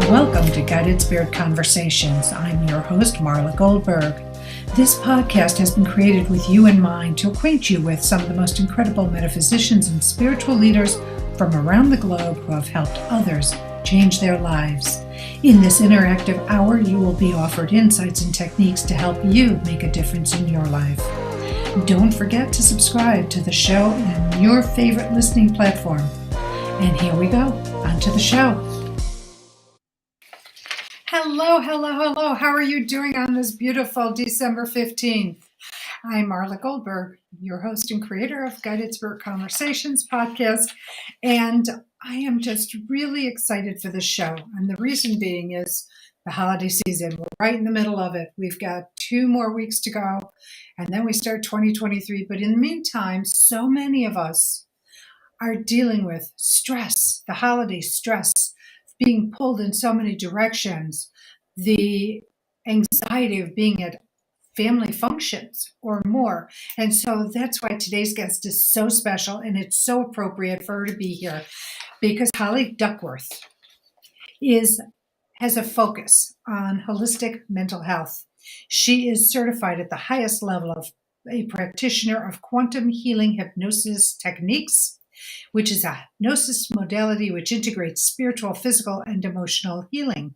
Welcome to Guided Spirit Conversations. I'm your host, Marla Goldberg. This podcast has been created with you in mind to acquaint you with some of the most incredible metaphysicians and spiritual leaders from around the globe who have helped others change their lives. In this interactive hour, you will be offered insights and techniques to help you make a difference in your life. Don't forget to subscribe to the show in your favorite listening platform. And here we go, on to the show. Hello. How are you doing on this beautiful December 15th? I'm Marla Goldberg, your host and creator of Guided Spirit Conversations podcast, and I am just really excited for this show. And the reason being is the holiday season. We're right in the middle of it. We've got 2 more weeks to go, and then we start 2023. But in the meantime, so many of us are dealing with stress, the holiday stress, being pulled in so many directions, the anxiety of being at family functions or more. And so that's why today's guest is so special, and it's so appropriate for her to be here, because Holly Duckworth has a focus on holistic mental health. She is certified at the highest level of a practitioner of Quantum Healing Hypnosis Techniques, which is a hypnosis modality which integrates spiritual, physical, and emotional healing.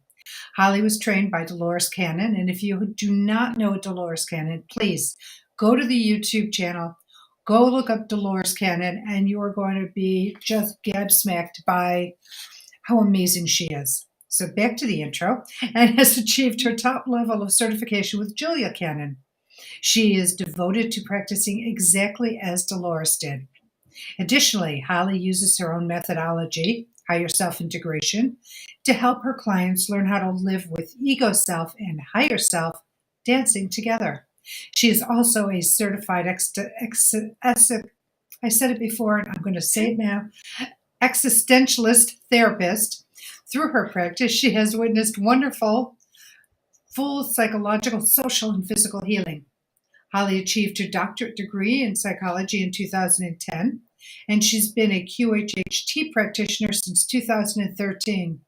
Holly was trained by Dolores Cannon, and if you do not know Dolores Cannon, please go to the YouTube channel, go look up Dolores Cannon, and you are going to be just gobsmacked by how amazing she is. So back to the intro, and has achieved her top level of certification with Julia Cannon. She is devoted to practicing exactly as Dolores did. Additionally, Holly uses her own methodology, higher self-integration, to help her clients learn how to live with ego self and higher self dancing together. She is also a certified I said it before and I'm going to say it now, existentialist therapist. Through her practice, she has witnessed wonderful, full psychological, social, and physical healing. Holly achieved her doctorate degree in psychology in 2010, and she's been a QHHT practitioner since 2013.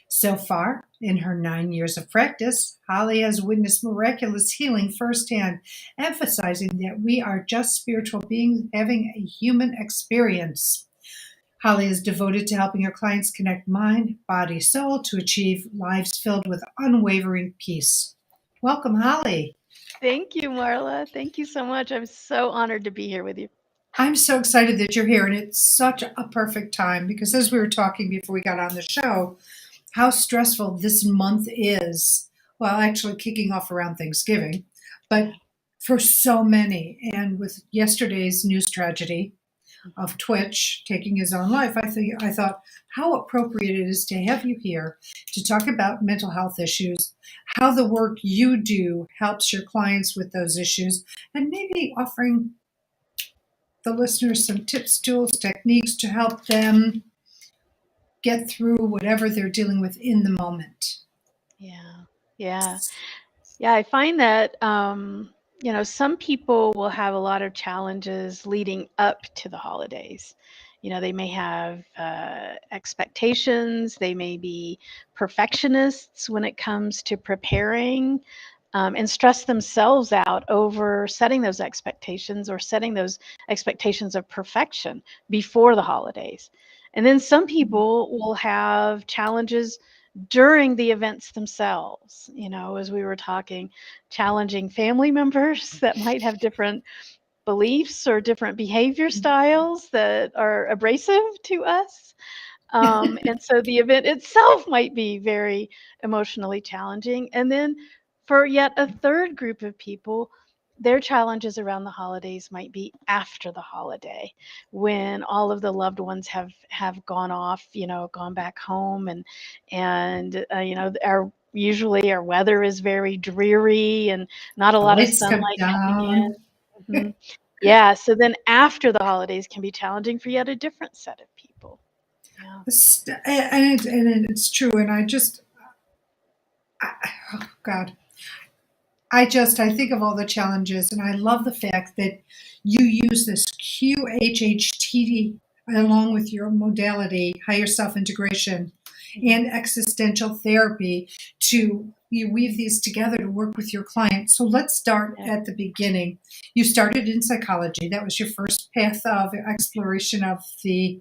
So far, in her 9 years of practice, Holly has witnessed miraculous healing firsthand, emphasizing that we are just spiritual beings having a human experience. Holly is devoted to helping her clients connect mind, body, soul to achieve lives filled with unwavering peace. Welcome, Holly. Thank you, Marla. Thank you so much. I'm so honored to be here with you. I'm so excited that you're here, and it's such a perfect time because as we were talking before we got on the show, how stressful this month is. Well, actually kicking off around Thanksgiving, but for so many. And with yesterday's news tragedy of Twitch taking his own life, I thought how appropriate it is to have you here to talk about mental health issues, how the work you do helps your clients with those issues, and maybe offering the listeners some tips, tools, techniques to help them get through whatever they're dealing with in the moment. Yeah. I find that, some people will have a lot of challenges leading up to the holidays. They may have expectations. They may be perfectionists when it comes to preparing, and stress themselves out over setting those expectations or setting those expectations of perfection before the holidays. And then some people will have challenges during the events themselves, as we were talking, challenging family members that might have different beliefs or different behavior styles that are abrasive to us. And so the event itself might be very emotionally challenging. And then for yet a third group of people, their challenges around the holidays might be after the holiday, when all of the loved ones have gone off, gone back home, and usually our weather is very dreary and not a lot of sunlight coming in. Yeah, so then after the holidays can be challenging for yet a different set of people. Yeah. And it's true. And I think of all the challenges, and I love the fact that you use this QHHT along with your modality, higher self-integration, and existential therapy to you weave these together to work with your client. So let's start Yeah. at the beginning. You started in psychology. That was your first path of exploration of the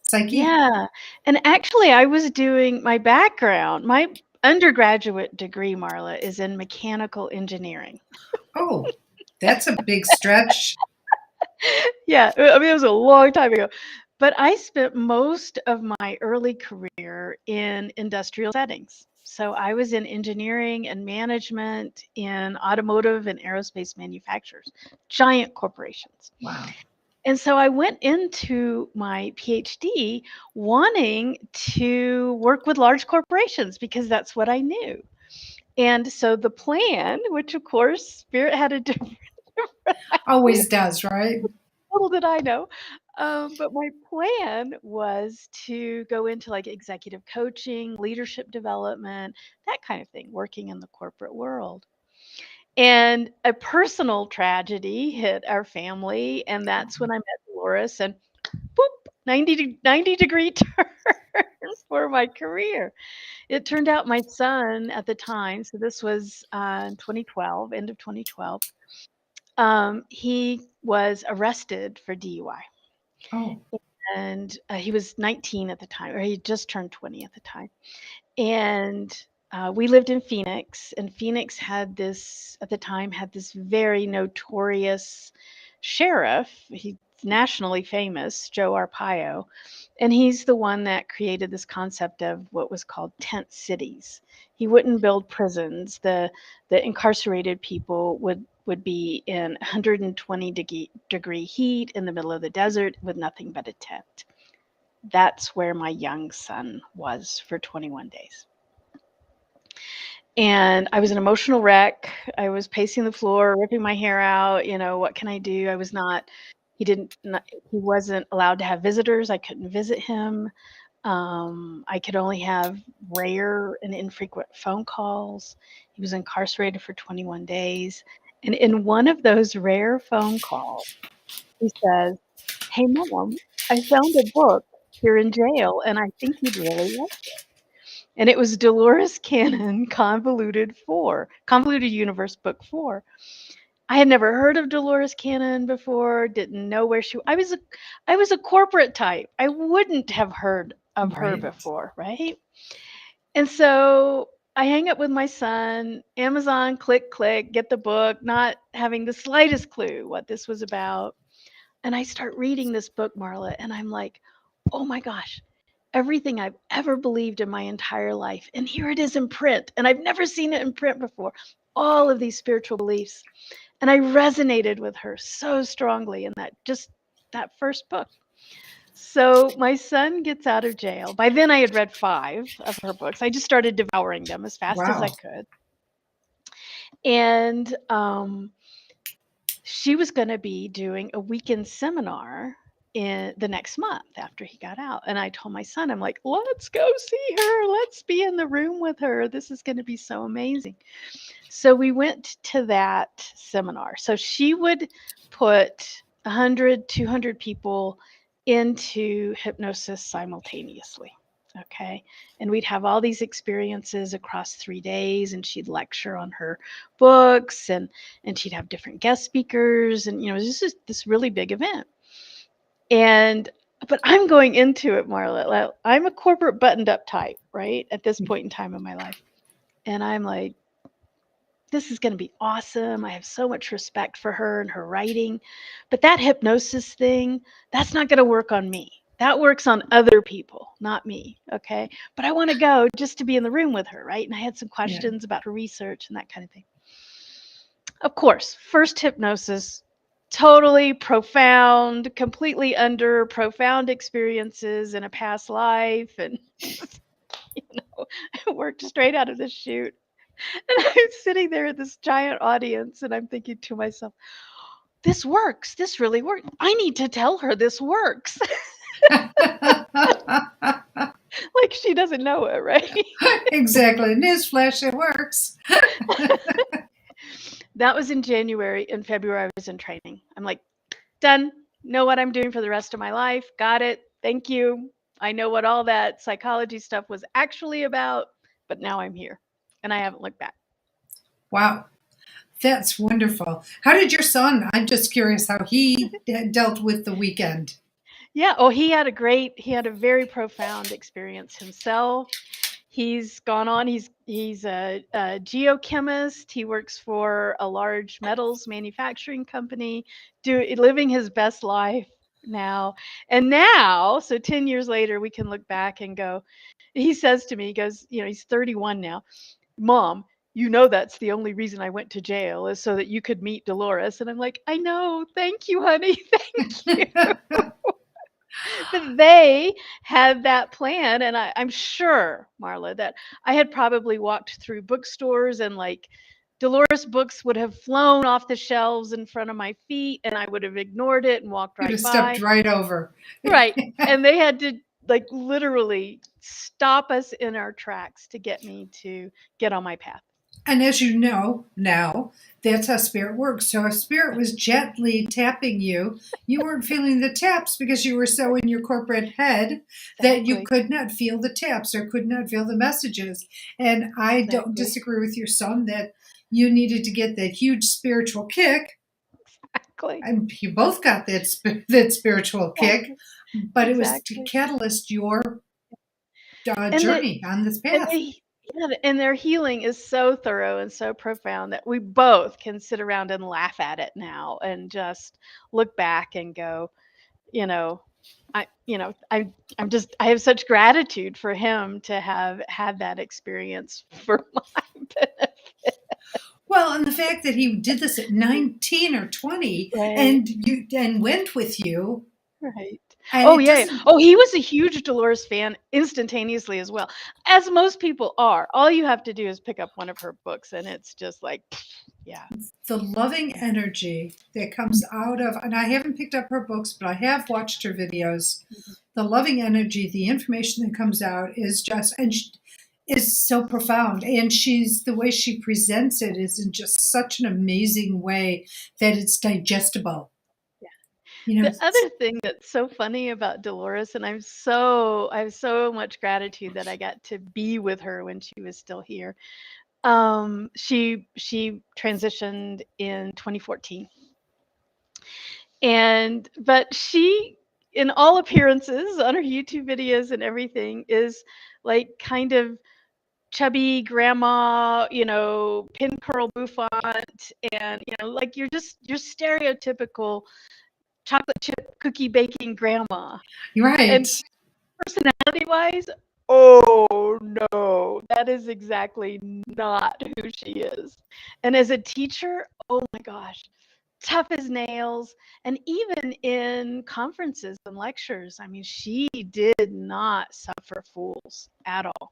psyche? Yeah. And actually, I was doing my background, my undergraduate degree, Marla, is in mechanical engineering. Oh, that's a big stretch. Yeah, I mean, it was a long time ago. But I spent most of my early career in industrial settings. So I was in engineering and management in automotive and aerospace manufacturers, giant corporations. Wow. And so I went into my PhD wanting to work with large corporations because that's what I knew. And so the plan, which of course Spirit had a different idea, Always does, right? little did I know. But my plan was to go into like executive coaching, leadership development, that kind of thing, working in the corporate world. And a personal tragedy hit our family, and that's when I met Dolores, and boop, 90-degree turn for my career. It turned out my son at the time, so this was 2012, end of 2012, he was arrested for DUI. Oh, And he was 19 at the time, or he just turned 20 at the time. And we lived in Phoenix, and Phoenix had this, at the time, had this very notorious sheriff. He's nationally famous, Joe Arpaio. And he's the one that created this concept of what was called tent cities. He wouldn't build prisons. The incarcerated people would be in 120-degree heat in the middle of the desert with nothing but a tent. That's where my young son was for 21 days. And I was an emotional wreck. I was pacing the floor, ripping my hair out. You know, what can I do? I was not, he wasn't allowed to have visitors. I couldn't visit him. I could only have rare and infrequent phone calls. He was incarcerated for 21 days. And in one of those rare phone calls, he says, "Hey, Mom, I found a book here in jail, and I think you'd really like it." And it was Dolores Cannon, Convoluted Universe Book 4. I had never heard of Dolores Cannon before, didn't know where I was a corporate type. I wouldn't have heard of her right. before, right? And so I hang up with my son, Amazon, click, click, get the book, not having the slightest clue what this was about. And I start reading this book, Marla, and I'm like, oh my gosh, everything I've ever believed in my entire life. And here it is in print. And I've never seen it in print before. All of these spiritual beliefs. And I resonated with her so strongly in that first book. So my son gets out of jail. By then I had read 5 of her books. I just started devouring them as fast as Wow. I could. And she was going to be doing a weekend seminar in the next month after he got out. And I told my son, I'm like, let's go see her. Let's be in the room with her. This is going to be so amazing. So we went to that seminar. So she would put 100, 200 people into hypnosis simultaneously. Okay. And we'd have all these experiences across 3 days, and she'd lecture on her books, and she'd have different guest speakers. And, you know, this is this really big event. But I'm going into it, Marla. I'm a corporate buttoned up type, right? At this point in time in my life. And I'm like, this is going to be awesome. I have so much respect for her and her writing. But that hypnosis thing, that's not going to work on me. That works on other people, not me. Okay. But I want to go just to be in the room with her. Right. And I had some questions about her research and that kind of thing. Of course, first hypnosis, totally profound, completely under profound experiences in a past life. And, it worked straight out of the chute. And I'm sitting there in this giant audience, and I'm thinking to myself, this works. This really works. I need to tell her this works. Like she doesn't know it, right? Exactly. Newsflash, it works. That was in January. In February, I was in training. I'm like, done. Know what I'm doing for the rest of my life. Got it. Thank you. I know what all that psychology stuff was actually about, but now I'm here and I haven't looked back. Wow. That's wonderful. How did your son, I'm just curious how he dealt with the weekend. Yeah. Oh, he had a very profound experience himself. He's gone on. He's a geochemist. He works for a large metals manufacturing company, living his best life now. And now, so 10 years later, we can look back and go, he says to me, he goes, he's 31 now. Mom, that's the only reason I went to jail is so that you could meet Dolores. And I'm like, I know. Thank you, honey. Thank you. But they had that plan, and I'm sure, Marla, that I had probably walked through bookstores and like Dolores books would have flown off the shelves in front of my feet, and I would have ignored it and walked You'd right have by. stepped right over. Right. And they had to like literally stop us in our tracks to get me to get on my path. And as you know now, that's how spirit works. So if spirit was gently tapping you, you weren't feeling the taps because you were so in your corporate head that you could not feel the taps or could not feel the messages. And I don't disagree with your son that you needed to get that huge spiritual kick. Exactly. And you both got that spiritual kick, but it was to catalyst your journey on this path. And their healing is so thorough and so profound that we both can sit around and laugh at it now and just look back and go, I have such gratitude for him to have had that experience for my benefit. Well, and the fact that he did this at 19 or 20 and went with you. Right. Oh, yeah. Oh, he was a huge Dolores fan instantaneously as well, as most people are. All you have to do is pick up one of her books, and it's just like, yeah. The loving energy that comes out of, and I haven't picked up her books, but I have watched her videos. Mm-hmm. The loving energy, the information that comes out is just, and is so profound. And the way she presents it is in just such an amazing way that it's digestible. The other thing that's so funny about Dolores, and I have so much gratitude that I got to be with her when she was still here. She transitioned in 2014, but she, in all appearances, on her YouTube videos and everything, is like kind of chubby grandma, pin curl bouffant, and like you're stereotypical chocolate chip cookie baking grandma. Right. And personality-wise, oh no, that is exactly not who she is. And as a teacher, oh my gosh, tough as nails. And even in conferences and lectures, I mean, she did not suffer fools at all.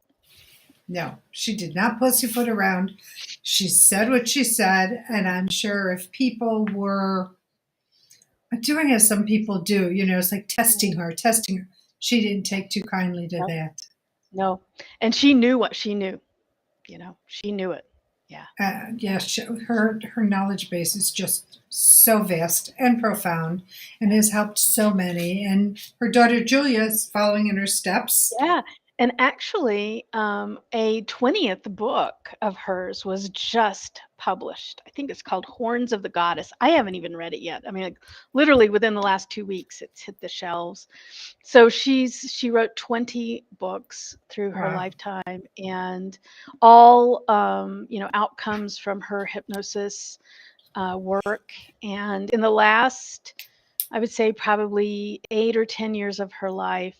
No, she did not pussyfoot around. She said what she said, and I'm sure if people were doing as some people do, it's like testing her. She didn't take too kindly to that. No, and she knew what she knew. She knew it. Yeah. Her knowledge base is just so vast and profound, and has helped so many. And her daughter Julia is following in her steps. Yeah. And actually, a 20th book of hers was just published. I think it's called Horns of the Goddess. I haven't even read it yet. I mean, like, literally within the last 2 weeks, it's hit the shelves. So she wrote 20 books through her lifetime, and all outcomes from her hypnosis work. And in the last, I would say, probably 8 or 10 years of her life,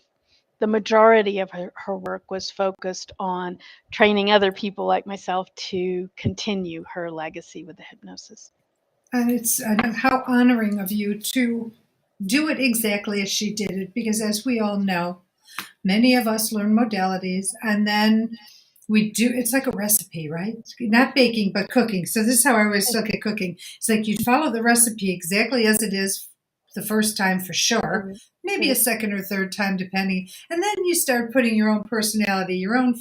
the majority of her work was focused on training other people like myself to continue her legacy with the hypnosis. And it's how honoring of you to do it exactly as she did it, because as we all know, many of us learn modalities and then we do, it's like a recipe, right? Not baking, but cooking. So this is how I always look at cooking. It's like you follow the recipe exactly as it is the first time for sure, maybe a second or third time depending, and then you start putting your own personality, your own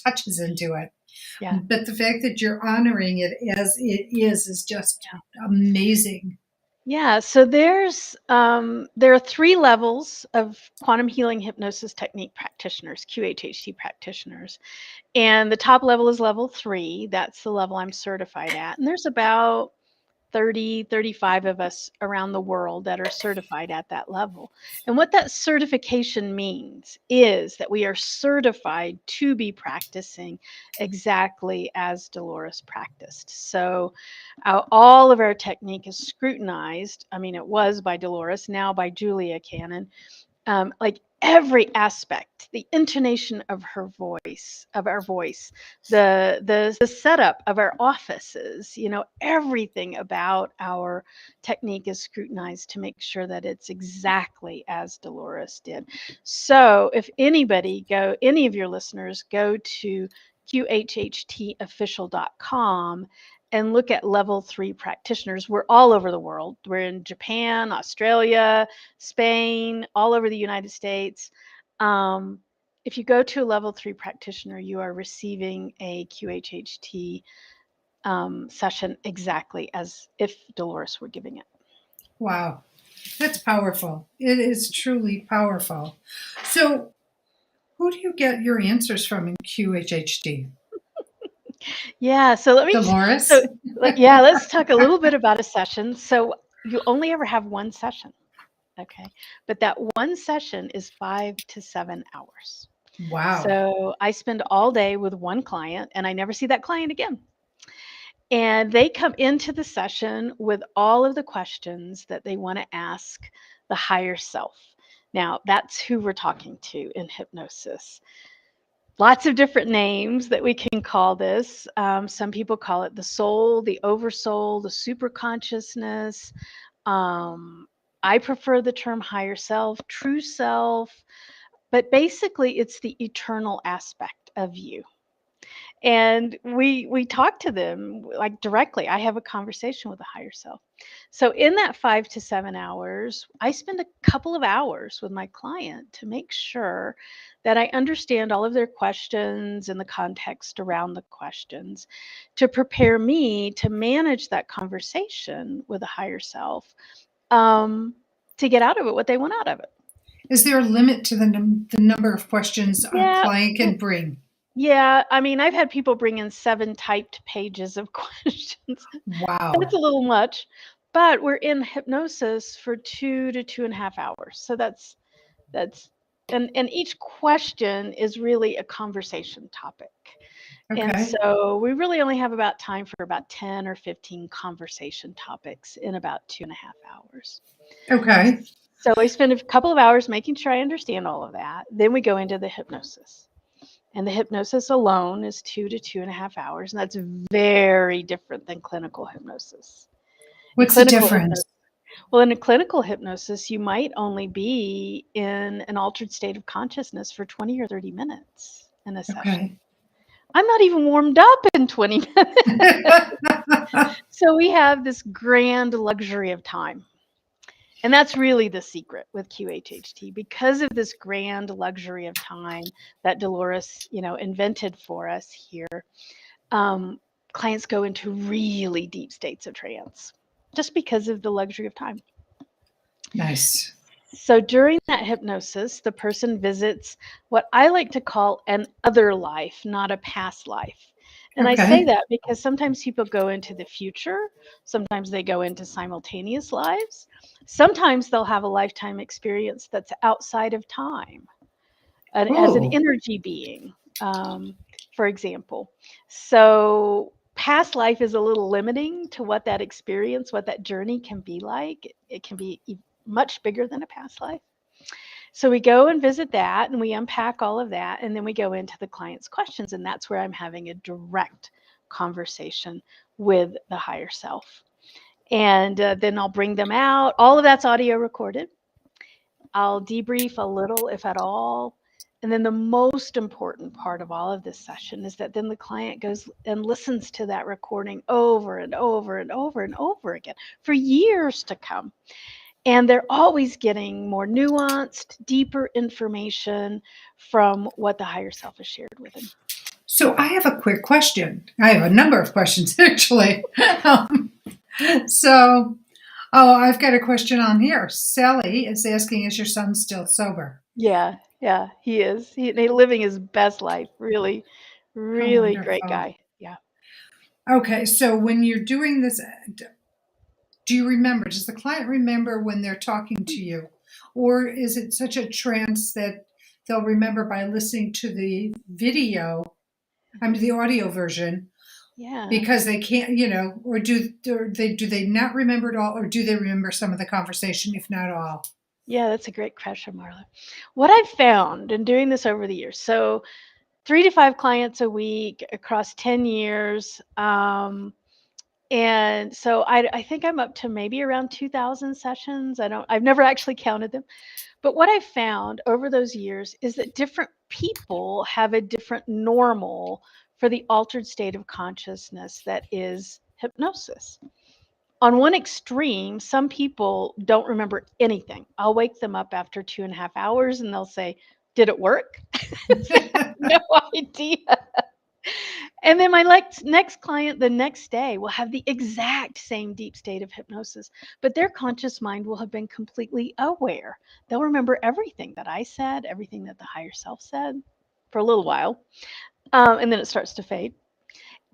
touches into it. Yeah. But the fact that you're honoring it as it is just amazing. Yeah, so there are 3 levels of quantum healing hypnosis technique practitioners, QHHT practitioners. And the top level is level 3. That's the level I'm certified at. And there's about 30, 35 of us around the world that are certified at that level. And what that certification means is that we are certified to be practicing exactly as Dolores practiced. So all of our technique is scrutinized. I mean, it was by Dolores, now by Julia Cannon. Like every aspect, the intonation of her voice, of our voice, the setup of our offices, everything about our technique is scrutinized to make sure that it's exactly as Dolores did. So if any of your listeners go to QHHTofficial.com and look at level 3 practitioners, we're all over the world. We're in Japan, Australia, Spain, all over the United States. If you go to a level 3 practitioner, you are receiving a QHHT session exactly as if Dolores were giving it. Wow, that's powerful. It is truly powerful. So, who do you get your answers from in QHHT? Yeah, so Dolores? let's talk a little bit about a session. So you only ever have one session, okay? But that one session is 5 to 7 hours. Wow. So I spend all day with one client and I never see that client again. And they come into the session with all of the questions that they want to ask the higher self. Now, that's who we're talking to in hypnosis. Lots of different names that we can call this. Some people call it the soul, the oversoul, the super consciousness. I prefer the term higher self, true self, but basically it's the eternal aspect of you. And we talk to them like directly. I have a conversation with the higher self. So in that 5 to 7 hours, I spend a couple of hours with my client to make sure that I understand all of their questions and the context around the questions to prepare me to manage that conversation with the higher self, to get out of it what they want out of it. Is there a limit to the number of questions a Yeah. client can bring? Yeah, I mean, I've had people bring in 7 typed pages of questions. Wow. That's a little much, but we're in hypnosis for 2 to 2.5 hours. So that's and each question is really a conversation topic. And Okay. so we really only have about time for about 10 or 15 conversation topics in about 2.5 hours. Okay. So I spend a couple of hours making sure I understand all of that. Then we go into the hypnosis. And the hypnosis alone is 2 to 2.5 hours. And that's very different than clinical hypnosis. What's the difference? In a clinical hypnosis, you might only be in an altered state of consciousness for 20 or 30 minutes in a session. Okay. I'm not even warmed up in 20 minutes. So we have this grand luxury of time. And that's really the secret with QHHT. Because of this grand luxury of time that Dolores, invented for us here, clients go into really deep states of trance just because of the luxury of time. Nice. So during that hypnosis, the person visits what I like to call an other life, not a past life. And I say Okay. that because sometimes people go into the future, sometimes they go into simultaneous lives, sometimes they'll have a lifetime experience that's outside of time, as an Oh, energy being, for example. So past life is a little limiting to what that experience, what that journey can be like. It can be much bigger than a past life. So we go and visit that and we unpack all of that. And then we go into the client's questions. And that's where I'm having a direct conversation with the higher self. And then I'll bring them out. All of that's audio recorded. I'll debrief a little, if at all. And then the most important part of all of this session is that then the client goes and listens to that recording over and over and over and over again for years to come. And they're always getting more nuanced, deeper information from what the higher self has shared with them. so I have a quick question. I have a number of questions, actually. So, Oh, I've got a question on here. Sally is asking, is your son still sober? Yeah, yeah, he is. He's living his best life. Really, How really great wonderful. guy. Yeah. Okay, so when you're doing this, do you remember? Does the client remember when they're talking to you? Or is it such a trance that they'll remember by listening to the video, I mean, the audio version, Yeah. because they can't, or do they not remember it all, or do they remember some of the conversation, if not all? Yeah, that's a great question, Marla. What I've found in doing this over the years, so 3 to 5 clients a week across 10 years. And so I think I'm up to maybe around 2,000 sessions. I've never actually counted them. But what I've found over those years is that different people have a different normal for the altered state of consciousness that is hypnosis. On one extreme, some people don't remember anything. I'll wake them up after 2.5 hours and they'll say, "Did it work?" They have no idea. And then my next client the next day will have the exact same deep state of hypnosis, but their conscious mind will have been completely aware. They'll remember everything that I said, everything that the higher self said for a little while, and then it starts to fade.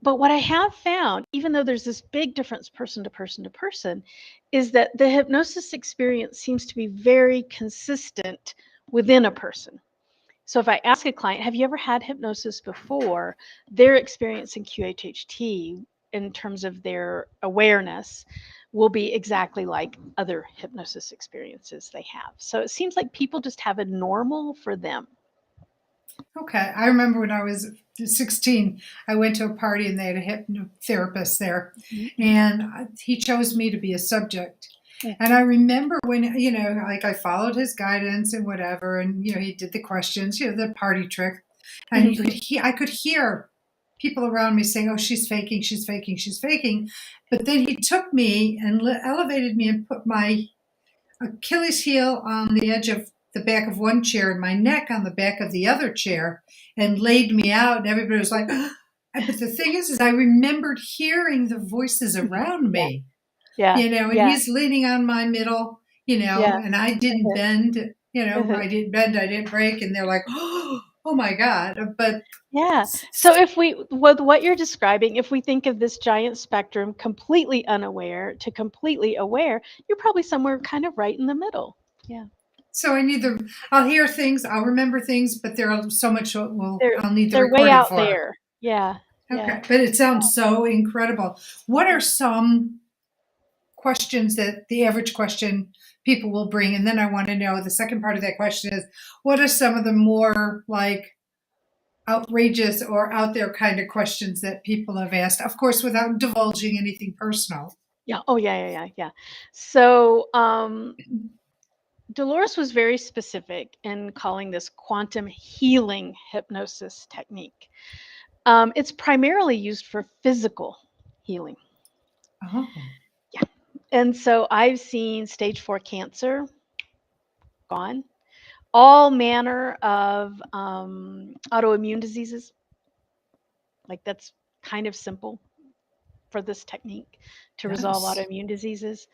But what I have found, even though there's this big difference person to person to person, is that the hypnosis experience seems to be very consistent within a person. So if I ask a client, have you ever had hypnosis before? Their experience in QHHT in terms of their awareness will be exactly like other hypnosis experiences they have. So it seems like people just have a normal for them. Okay, I remember when I was 16, I went to a party and they had a hypnotherapist there, Mm-hmm. and he chose me to be a subject. Yeah. And I remember when, like I followed his guidance and whatever, and he did the questions, the party trick, and I could hear people around me saying, "Oh, she's faking, she's faking, she's faking," but then he took me and elevated me and put my Achilles heel on the edge of the back of one chair and my neck on the back of the other chair and laid me out. And everybody was like, but the thing is I remembered hearing the voices around Yeah, me, yeah, and yeah, he's leaning on my middle, yeah. and I didn't bend, I didn't bend, I didn't break. And they're like, oh my God. But Yeah. So if with what you're describing, if we think of this giant spectrum, completely unaware to completely aware, you're probably somewhere kind of right in the middle. Yeah. so I'll hear things, I'll remember things, but there's so much They're I'll need the they're way recording out for. there. Yeah. Yeah. Okay, but it sounds so incredible. What are some questions that the average question people will bring? And then I want to know the second part of that question is, what are some of the more like outrageous or out there kind of questions that people have asked? Of course, without divulging anything personal. Yeah. Oh yeah, yeah, yeah, yeah. So Dolores was very specific in calling this quantum healing hypnosis technique. It's primarily used for physical healing. Oh, Yeah. And so I've seen stage 4 cancer gone, all manner of autoimmune diseases. Like that's kind of simple for this technique to resolve yes. autoimmune diseases.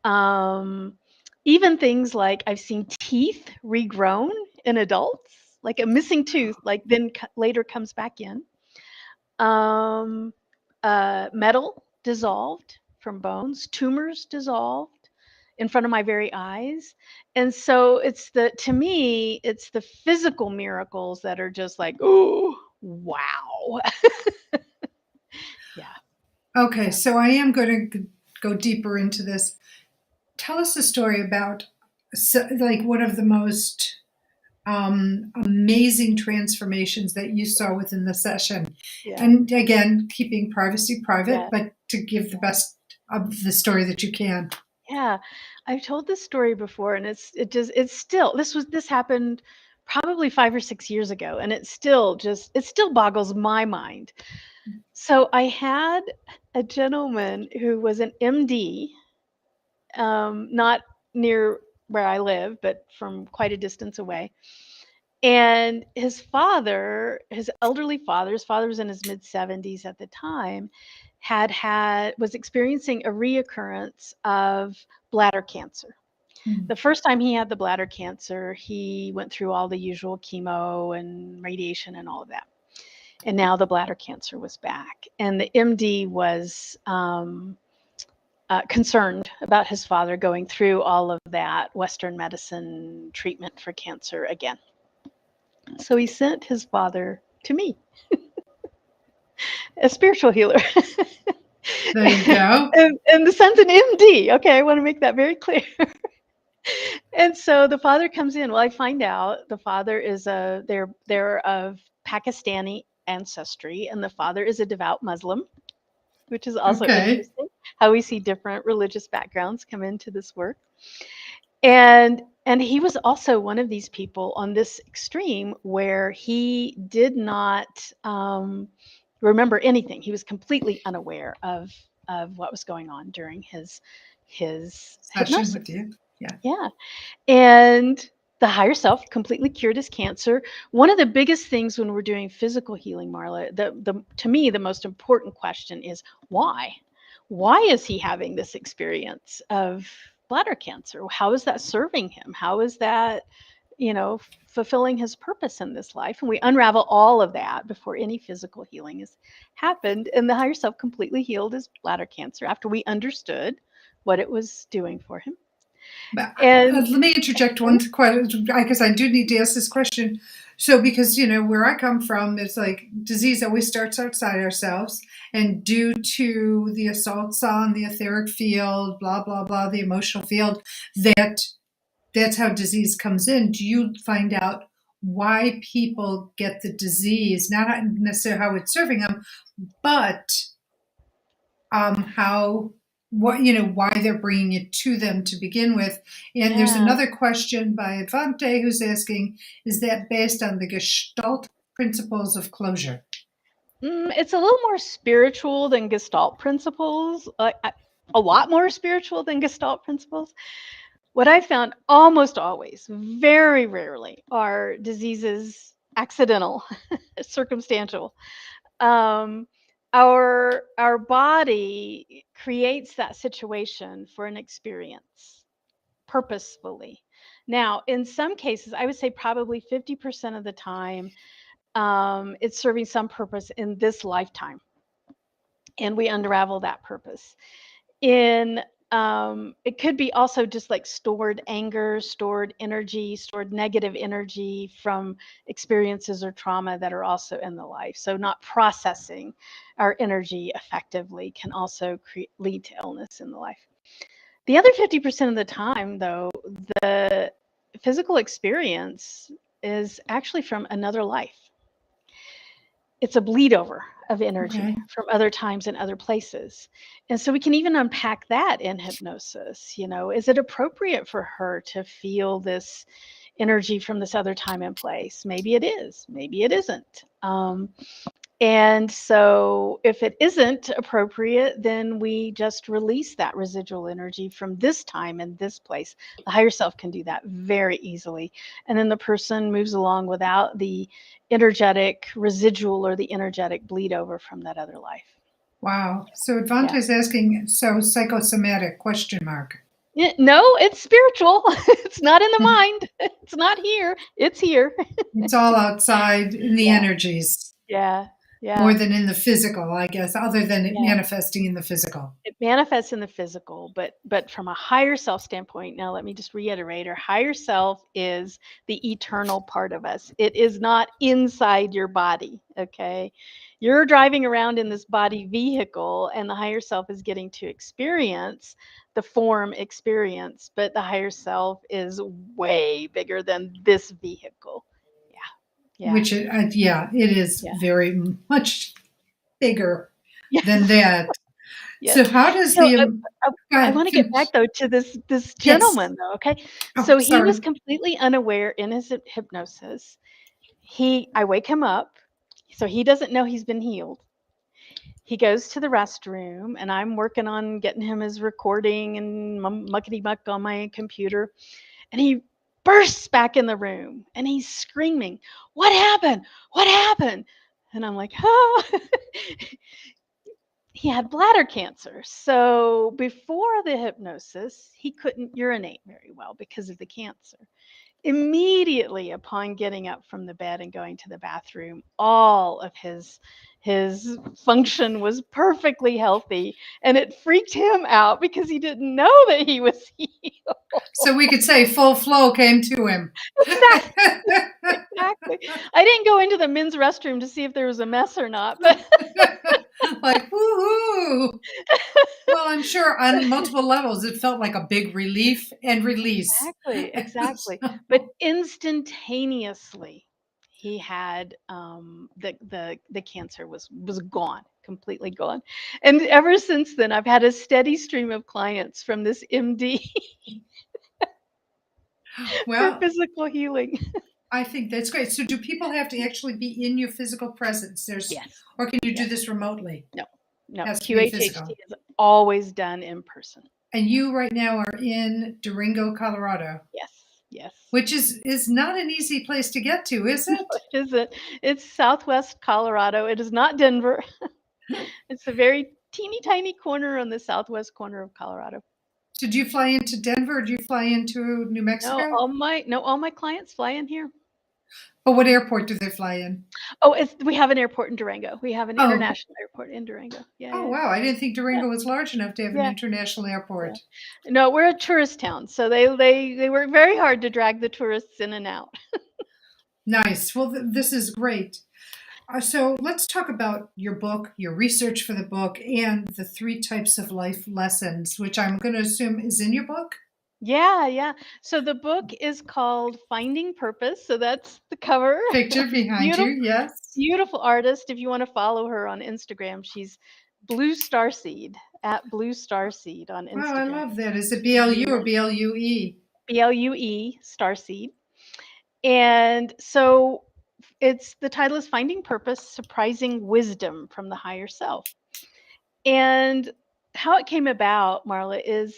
Um, Even things like I've seen teeth regrown in adults, like a missing tooth, like then later comes back in. Um, Metal dissolved from bones, tumors dissolved in front of my very eyes. And so to me, it's the physical miracles that are just like, oh, wow. Yeah. Okay, Yeah. so I am going to go deeper into this. Tell us a story about like one of the most amazing transformations that you saw within the session. Yeah. And again, keeping privacy private, Yeah. but to give the best of the story that you can. Yeah. I've told this story before and it's still this happened probably 5 or 6 years ago and it still boggles my mind. So I had a gentleman who was an MD, not near where I live, but from quite a distance away. And his elderly father, his father was in his mid 70s at the time, was experiencing a reoccurrence of bladder cancer. Mm. The first time he had the bladder cancer, he went through all the usual chemo and radiation and all of that. And now the bladder cancer was back. And the MD was concerned about his father going through all of that Western medicine treatment for cancer again. So he sent his father to me, a spiritual healer. There you go. And the son's an MD. Okay, I want to make that very clear. And so the father comes in. Well, I find out the father is they're of Pakistani ancestry, and the father is a devout Muslim, which is also interesting how we see different religious backgrounds come into this work. And he was also one of these people on this extreme where he did not remember anything. He was completely unaware of what was going on during his hypnosis. With you. Yeah. And the higher self completely cured his cancer. One of the biggest things when we're doing physical healing, Marla, to me, the most important question is why? Why is he having this experience of bladder cancer? How is that serving him? How is that, fulfilling his purpose in this life? And we unravel all of that before any physical healing has happened. And the higher self completely healed his bladder cancer after we understood what it was doing for him. Let me interject one question, because I do need to ask this question. So, because, where I come from, it's like disease always starts outside ourselves. And due to the assaults on the etheric field, blah, blah, blah, the emotional field, that's how disease comes in. Do you find out why people get the disease? Not necessarily how it's serving them, but why they're bringing it to them to begin with. And there's another question by Advante who's asking, is that based on the Gestalt principles of closure? It's a little more spiritual than Gestalt principles, a lot more spiritual than Gestalt principles. What I found almost always, very rarely, are diseases accidental, circumstantial. Our body creates that situation for an experience purposefully. Now, in some cases, I would say probably 50% of the time, it's serving some purpose in this lifetime, and we unravel that purpose. It could be also just like stored anger, stored energy, stored negative energy from experiences or trauma that are also in the life. So not processing our energy effectively can also lead to illness in the life. The other 50% of the time, though, the physical experience is actually from another life. It's a bleed over of energy from other times and other places. And so we can even unpack that in hypnosis. Is it appropriate for her to feel this energy from this other time and place? Maybe it is, maybe it isn't. And so if it isn't appropriate, then we just release that residual energy from this time and this place. The higher self can do that very easily. And then the person moves along without the energetic residual or the energetic bleed over from that other life. Wow. So Advante is asking, so psychosomatic, question mark. No, it's spiritual. It's not in the mind. It's not here. It's here. It's all outside in the energies. Yeah. Yeah. More than in the physical, I guess, other than it manifesting in the physical. It manifests in the physical, but from a higher self standpoint, now let me just reiterate, our higher self is the eternal part of us. It is not inside your body, okay? You're driving around in this body vehicle, and the higher self is getting to experience the form experience, but the higher self is way bigger than this vehicle. Yeah. Which, it is very much bigger than that. Yes. So how does I want to get back though to this gentleman though, okay? So he was completely unaware in his hypnosis. I wake him up, so he doesn't know he's been healed. He goes to the restroom, and I'm working on getting him his recording and muckety-muck on my computer, and he bursts back in the room, and he's screaming, "What happened? What happened?" And I'm like, "Oh." he had bladder cancer. So before the hypnosis, he couldn't urinate very well because of the cancer. Immediately upon getting up from the bed and going to the bathroom, all of his function was perfectly healthy, and it freaked him out because he didn't know that he was healed. So we could say full flow came to him. Exactly. Exactly. I didn't go into the men's restroom to see if there was a mess or not, but Like, woohoo! Well, I'm sure on multiple levels it felt like a big relief and release. exactly. But So- instantaneously, he had the cancer was gone, completely gone. And ever since then, I've had a steady stream of clients from this MD for well, physical healing. I think that's great. So do people have to actually be in your physical presence? Yes. Or can you do Yes. this remotely? No. No. Has to be QHHT physical. is always done in person. And you right now are in Durango, Colorado, Yes. Yes. which is not an easy place to get to, is No, it? it isn't. It's Southwest Colorado. It is not Denver. It's a very teeny tiny corner on the southwest corner of Colorado. Did you fly into Denver or did you fly into New Mexico? All my clients fly in here. But what airport do they fly in? Oh, we have an airport in Durango. We have an Oh, international airport in Durango. Yeah, oh yeah, wow. I didn't think yeah, Durango was large enough to have an yeah, international yeah. airport. No, we're a tourist town, so they work very hard to drag the tourists in and out. Nice. Well, this is great. So let's talk about your book, your research for the book, and the 3 types of life lessons, which I'm going to assume is in your book. Yeah, yeah. So the book is called Finding Purpose. So that's the cover. Picture behind you, Beautiful, yes. beautiful artist. If you want to follow her on Instagram, she's Blue Starseed at Blue Starseed on Wow, I Instagram. love that. Is it BLU or BLUE? BLUE Starseed. And so it's the title is Finding Purpose, Surprising Wisdom from the Higher Self. And how it came about, Marla, is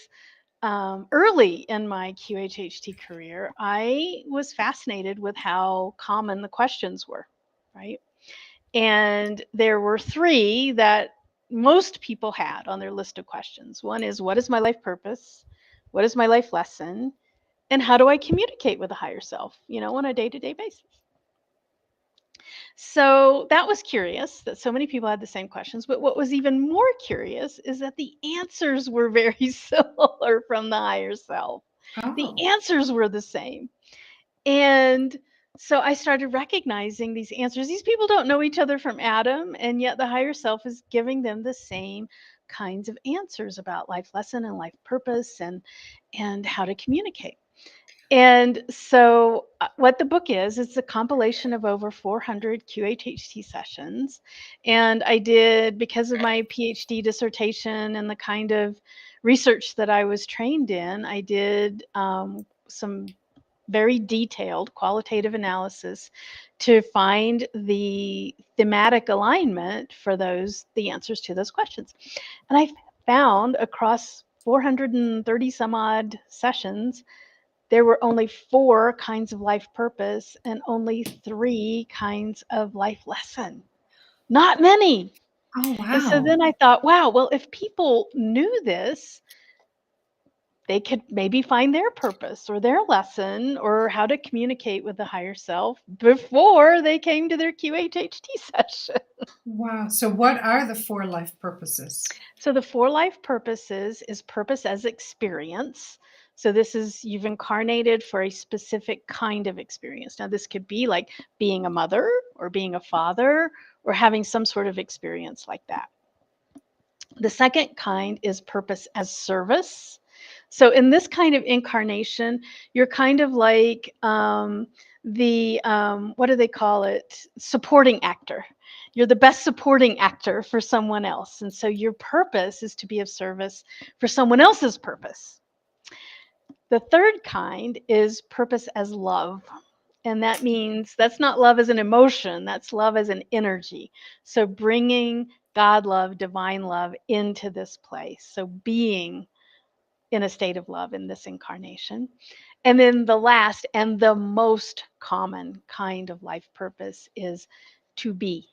early in my QHHT career, I was fascinated with how common the questions were, right? And there were 3 that most people had on their list of questions. One is, what is my life purpose? What is my life lesson? And how do I communicate with the higher self, on a day-to-day basis? So that was curious that so many people had the same questions. But what was even more curious is that the answers were very similar from the higher self. The Oh, answers were the same. And so I started recognizing these answers. These people don't know each other from Adam, and yet the higher self is giving them the same kinds of answers about life lesson and life purpose and how to communicate. And so, what the book is, it's a compilation of over 400 QHHT sessions. And I did, because of my PhD dissertation and the kind of research that I was trained in, I did some very detailed qualitative analysis to find the thematic alignment for the answers to those questions. And I found across 430 some odd sessions, there were only 4 kinds of life purpose and only 3 kinds of life lesson. Not many. oh And so wow. then I thought, wow, well, if people knew this, they could maybe find their purpose or their lesson or how to communicate with the higher self before they came to their QHHT session. Wow. So what are the 4 life purposes? So the 4 life purposes is purpose as experience. So this is you've incarnated for a specific kind of experience. Now this could be like being a mother or being a father or having some sort of experience like that. The second kind is purpose as service. So in this kind of incarnation, you're kind of like the what do they call it? Supporting actor. You're the best supporting actor for someone else. And so your purpose is to be of service for someone else's purpose. The third kind is purpose as love. And that means that's not love as an emotion, that's love as an energy. So bringing God love, divine love into this place. So being in a state of love in this incarnation. And then the last and the most common kind of life purpose is to be,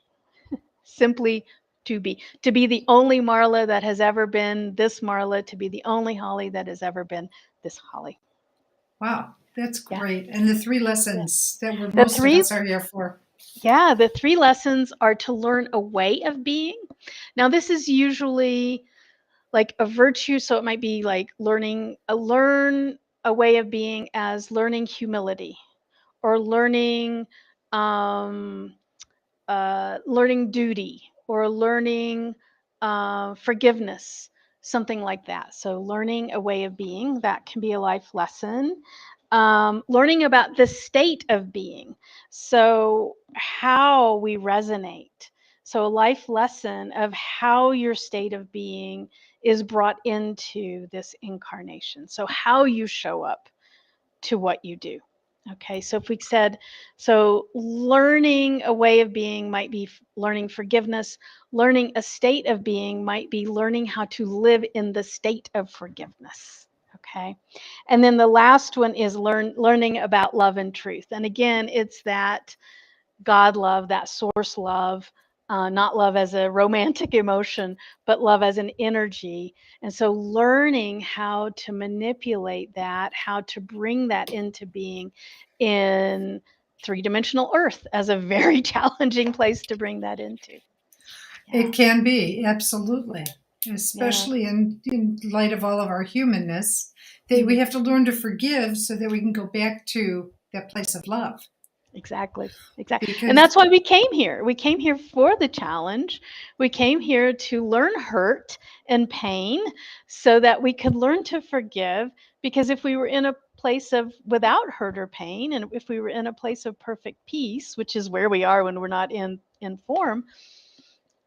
simply to be the only Marla that has ever been this Marla, to be the only Holly that has ever been this Holly. Wow, that's Yeah. great. And the 3 Yeah. lessons that The most of three, us are here for. yeah, the 3 lessons are to learn a way of being. Now, this is usually like a virtue, so it might be like learn a way of being as learning humility, or um, learning duty, or learning forgiveness, something like that. So learning a way of being, that can be a life lesson. Learning about the state of being, so how we resonate. So a life lesson of how your state of being is brought into this incarnation. So how you show up to what you do. Okay, so if we said, so learning a way of being might be learning forgiveness, learning a state of being might be learning how to live in the state of forgiveness. Okay, and then the last one is learning about love and truth. And again, it's that God love, that source love, not love as a romantic emotion, but love as an energy. And so learning how to manipulate that, how to bring that into being in three-dimensional Earth, as a very challenging place to bring that into. Yeah. It can be, absolutely. Yeah. Especially in light of all of our humanness, that we Mhm. have to learn to forgive so that we can go back to that place of love. Exactly. Exactly. And Because, that's why we came here. We came here for the challenge. We came here to learn hurt and pain so that we could learn to forgive. Because if we were in a place of without hurt or pain, and if we were in a place of perfect peace, which is where we are when we're not in form,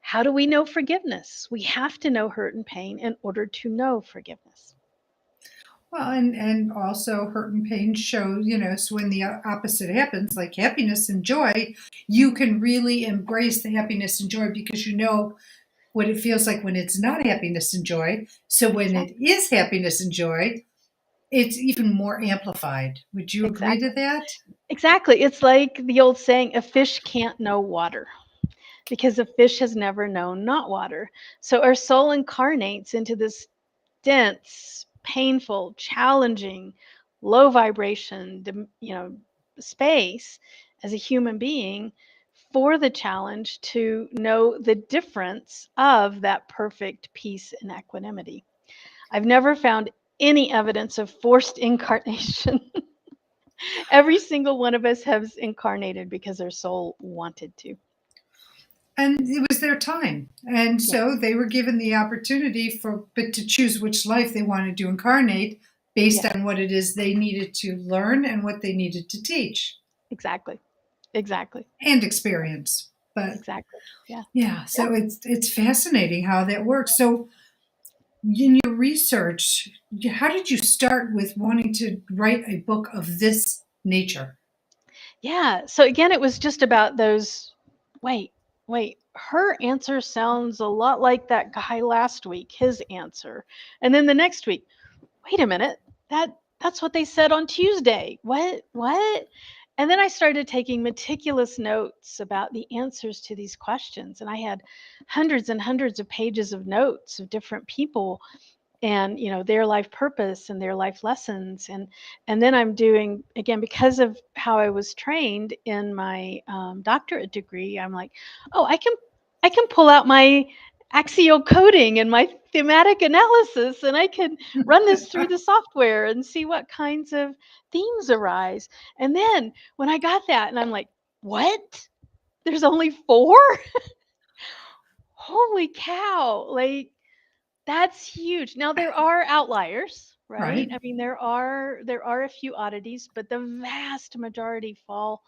how do we know forgiveness? We have to know hurt and pain in order to know forgiveness. well, and also hurt and pain show, so when the opposite happens, like happiness and joy, you can really embrace the happiness and joy because you know what it feels like when it's not happiness and joy. So when it Exactly. is happiness and joy, it's even more amplified. Would you agree to Exactly. that? Exactly. It's like the old saying, a fish can't know water, because a fish has never known not water. So our soul incarnates into this dense, painful, challenging, low vibration, space as a human being, for the challenge to know the difference of that perfect peace and equanimity. I've never found any evidence of forced incarnation. Every single one of us has incarnated because our soul wanted to. And it was their time. And Yeah. so they were given the opportunity but to choose which life they wanted to incarnate based Yes. on what it is they needed to learn and what they needed to teach Exactly. Exactly. and experience. But Exactly. Yeah. yeah, Yeah. so it's fascinating how that works. So in your research, how did you start with wanting to write a book of this nature? Yeah. So again, it was just about those. Wait, wait. Her answer sounds a lot like that guy last week, his answer. And then the next week, wait a minute, that's what they said on Tuesday. What? And then I started taking meticulous notes about the answers to these questions. And I had hundreds and hundreds of pages of notes of different people, and their life purpose and their life lessons. And then I'm doing, again, because of how I was trained in my doctorate degree, I'm like, oh, I can pull out my axial coding and my thematic analysis, and I can run this through the software and see what kinds of themes arise. And then when I got that, and I'm like, what, there's only 4? Holy cow, like, that's huge. Now there are outliers, right? Right. I mean, there are a few oddities, but the vast majority fell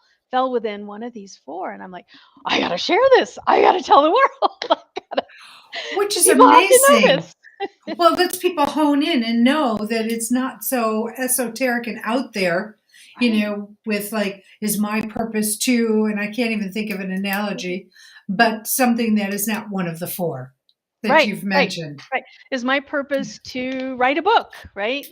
within one of these 4. And I'm like, I gotta share this. I gotta tell the world. Which is People have to know amazing. this. Well, lets people hone in and know that it's not so esoteric and out there, Right. with like, is my purpose too? And I can't even think of an analogy, but something that is not one of the 4 that Right, you've right, mentioned. right. Is my purpose to write a book, right?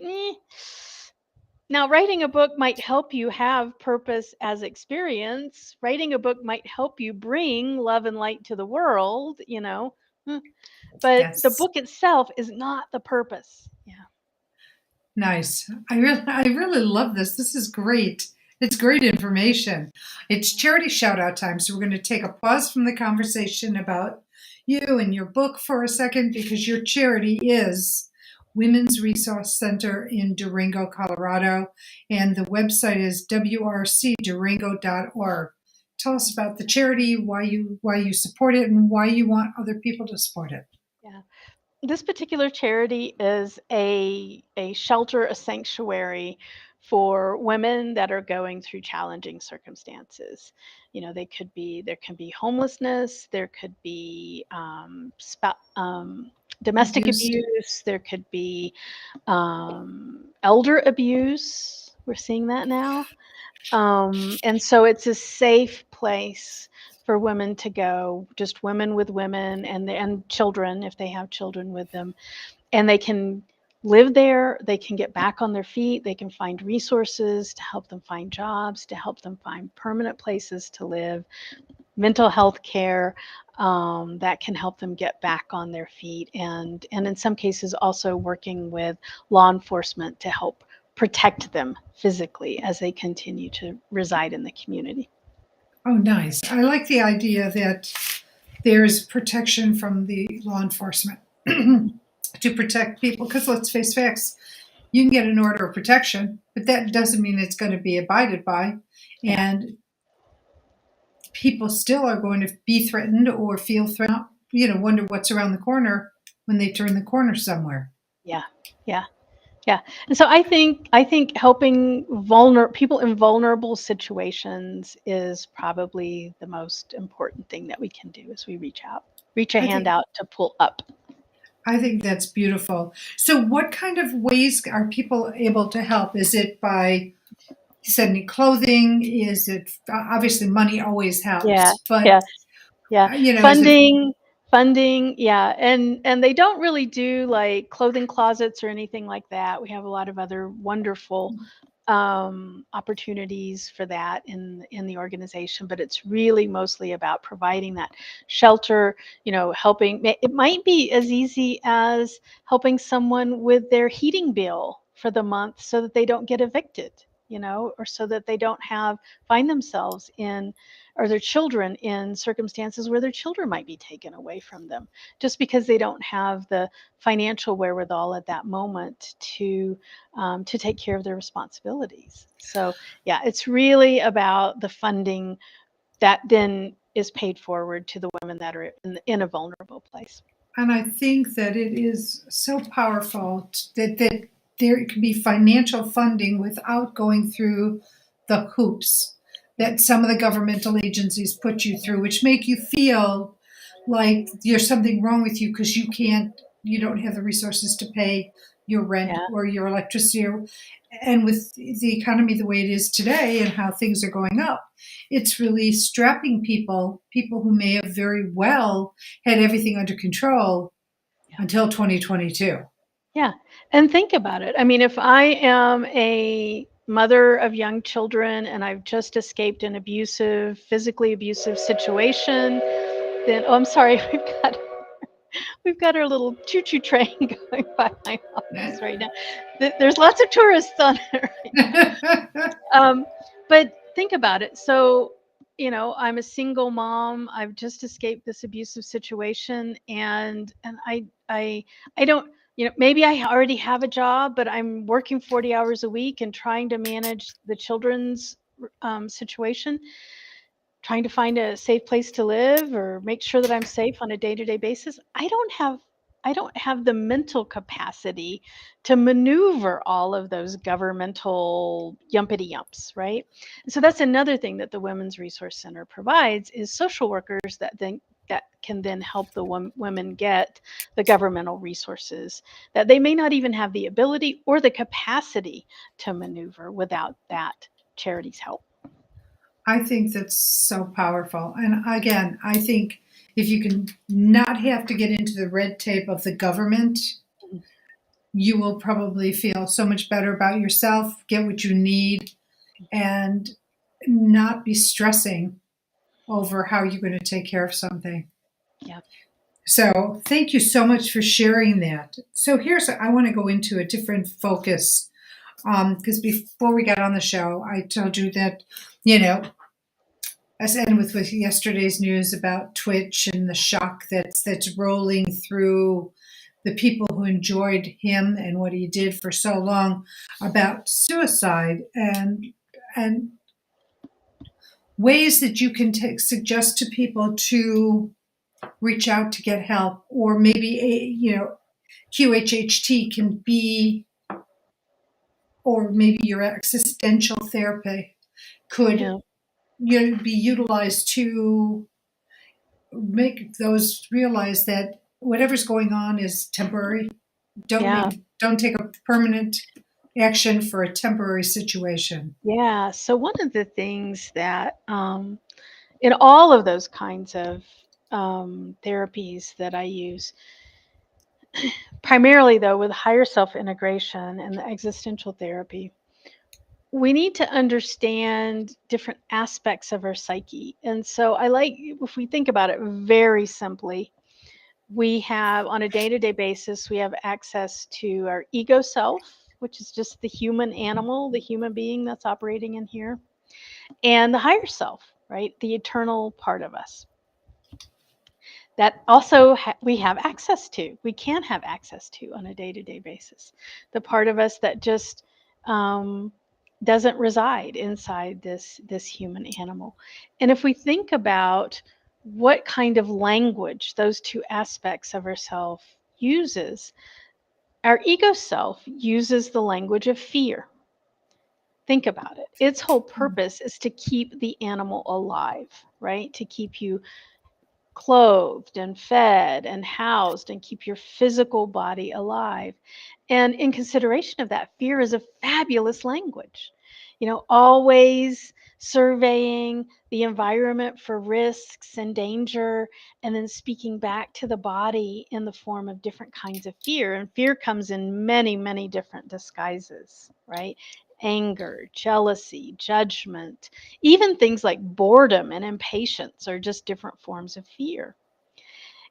Now, writing a book might help you have purpose as experience. Writing a book might help you bring love and light to the world, But the Yes. book itself is not the purpose. Yeah. Nice. I really love this. This is great. It's great information. It's charity shout out time. So we're going to take a pause from the conversation about you and your book for a second because your charity is Women's Resource Center in Durango, Colorado. And the website is wrcdurango.org. Tell us about the charity, why you support it, and why you want other people to support it. Yeah. This particular charity is a shelter, a sanctuary for women that are going through challenging circumstances. There can be homelessness, there could be domestic Abuse. abuse, there could be elder abuse. We're seeing that now. And so it's a safe place for women to go, just women with women and children, if they have children with them. And they can live there, they can get back on their feet, they can find resources to help them find jobs, to help them find permanent places to live, mental health care that can help them get back on their feet. And in some cases, also working with law enforcement to help protect them physically as they continue to reside in the community. Oh, nice. I like the idea that there's protection from the law enforcement to protect people. Because let's face facts, you can get an order of protection, but that doesn't mean it's going to be abided by. Yeah. And people still are going to be threatened or feel threatened, wonder what's around the corner when they turn the corner somewhere. Yeah. Yeah. Yeah. And so I think helping people in vulnerable situations is probably the most important thing that we can do as we reach a I hand think out to pull up. I think that's beautiful. So what kind of ways are people able to help? Is it by sending clothing? Is it obviously money always Yeah. helps, but Yeah. Yeah. is it Funding, yeah. And they don't really do like clothing closets or anything like that. We have a lot of other wonderful opportunities for that in the organization, but it's really mostly about providing that shelter, helping. It might be as easy as helping someone with their heating bill for the month so that they don't get evicted, or so that they don't find themselves or their children in circumstances where their children might be taken away from them just because they don't have the financial wherewithal at that moment to take care of their responsibilities. So yeah, it's really about the funding that then is paid forward to the women that are in a vulnerable place. and I think that it is so powerful that there can be financial funding without going through the hoops that some of the governmental agencies put you through, which make you feel like there's something wrong with you because you don't have the resources to pay your rent Yeah. or your electricity. And with the economy the way it is today and how things are going up, it's really strapping people who may have very well had everything under control until 2022. Yeah. And think about it. I mean, if I am a mother of young children and I've just escaped an physically abusive situation, then, oh, I'm sorry, we've got our little choo-choo train going by my office right now. There's lots of tourists on it right now. But think about it. So, I'm a single mom. I've just escaped this abusive situation, and I don't. Maybe I already have a job, but I'm working 40 hours a week and trying to manage the children's situation, trying to find a safe place to live or make sure that I'm safe on a day-to-day basis. I don't have the mental capacity to maneuver all of those governmental yumpity yumps, right? And so that's another thing that the Women's Resource Center provides is social workers that can then help the women get the governmental resources that they may not even have the ability or the capacity to maneuver without that charity's help. I think that's so powerful. And again, I think if you can not have to get into the red tape of the government, you will probably feel so much better about yourself, get what you need, and not be stressing over how you're going to take care of something. Yeah. So thank you so much for sharing that. So I want to go into a different focus. Because before we got on the show, I told you that, you know, as and with yesterday's news about Twitch and the shock that's rolling through the people who enjoyed him and what he did for so long about suicide and ways that you can suggest to people to reach out to get help, or maybe QHHT can be, or maybe your existential therapy could Yeah. be utilized to make those realize that whatever's going on is temporary. Yeah. Don't take a permanent action for a temporary situation. Yeah. So one of the things that in all of those kinds of therapies that I use, primarily though with higher self integration and the existential therapy, we need to understand different aspects of our psyche. And so I like, if we think about it very simply, we have on a day to day basis, we have access to our ego self, which is just the human animal, the human being that's operating in here, and the higher self, right? The eternal part of us that also we have access to, we can have access to on a day to day basis. The part of us that just um, doesn't reside inside this human animal. And if we think about what kind of language those two aspects of ourself uses, our ego self uses the language of fear. Think about it. Its whole purpose is to keep the animal alive, right? To keep you clothed and fed and housed and keep your physical body alive. And in consideration of that, fear is a fabulous language. Always surveying the environment for risks and danger, and then speaking back to the body in the form of different kinds of fear. And fear comes in many, many different disguises, right? Anger, jealousy, judgment, even things like boredom and impatience are just different forms of fear.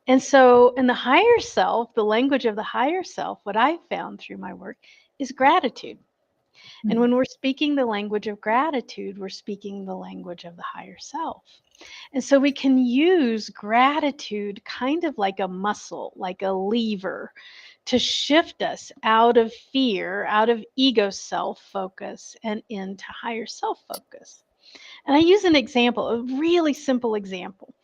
And so, in the higher self, the language of the higher self, what I've found through my work is gratitude. And when we're speaking the language of gratitude, we're speaking the language of the higher self. And so we can use gratitude kind of like a muscle, like a lever, to shift us out of fear, out of ego self focus, and into higher self focus. And I use an example, a really simple example.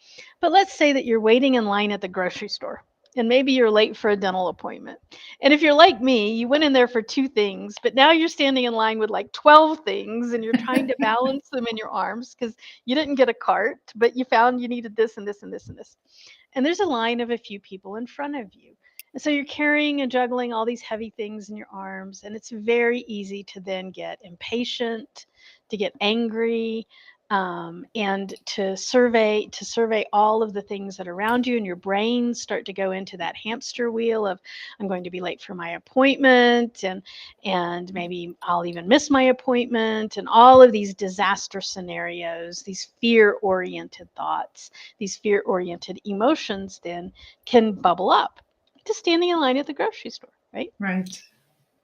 But let's say that you're waiting in line at the grocery store and maybe you're late for a dental appointment. And if you're like me, you went in there for two things, but now you're standing in line with like 12 things and you're trying to balance them in your arms because you didn't get a cart, but you found you needed this and this and this and this. And there's a line of a few people in front of you. And so you're carrying and juggling all these heavy things in your arms, and it's very easy to then get impatient, to get angry, and to survey all of the things that are around you, and your brain start to go into that hamster wheel of I'm going to be late for my appointment, and maybe I'll even miss my appointment, and all of these disaster scenarios, these fear-oriented thoughts, these fear-oriented emotions then can bubble up to standing in line at the grocery store, right? Right.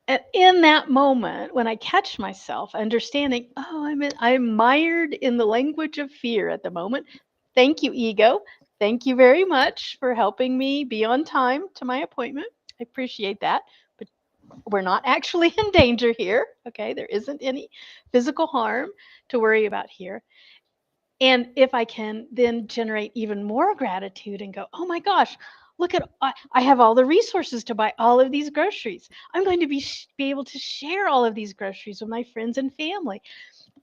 And in that moment, when I catch myself understanding, oh, I'm mired in the language of fear at the moment. Thank you, ego. Thank you very much for helping me be on time to my appointment. I appreciate that. But we're not actually in danger here. Okay. There isn't any physical harm to worry about here. And if I can then generate even more gratitude and go, oh my gosh, look at, I have all the resources to buy all of these groceries. I'm going to be able to share all of these groceries with my friends and family.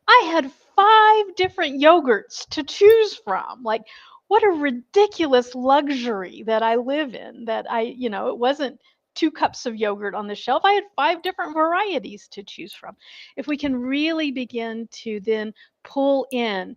I had 5 different yogurts to choose from. Like, what a ridiculous luxury that I live in, that it wasn't 2 cups of yogurt on the shelf. I had 5 different varieties to choose from. If we can really begin to then pull in